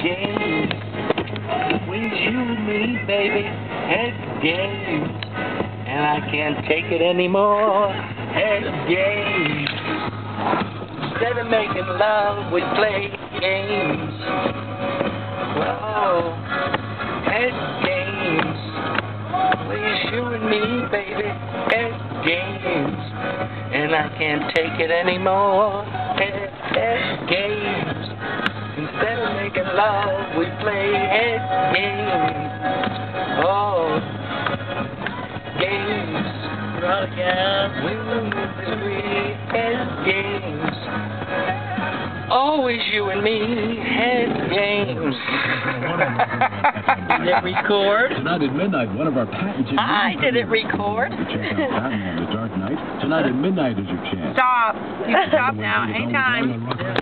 games. When you and me, baby, head games. And I can't take it anymore. Head games. Instead of making love, we play games. Whoa. Head games. Please, you and me, baby, head games. And I can't take it anymore. Head games. Instead of making love, we play head games. Oh, games. Oh, yeah. We head games. Always you and me, head games. Did it record? Tonight at midnight, one of our patented... Hi, did it record? Check out Batman: The Dark Knight. Tonight at midnight is your chance. Stop. You can stop now, anytime.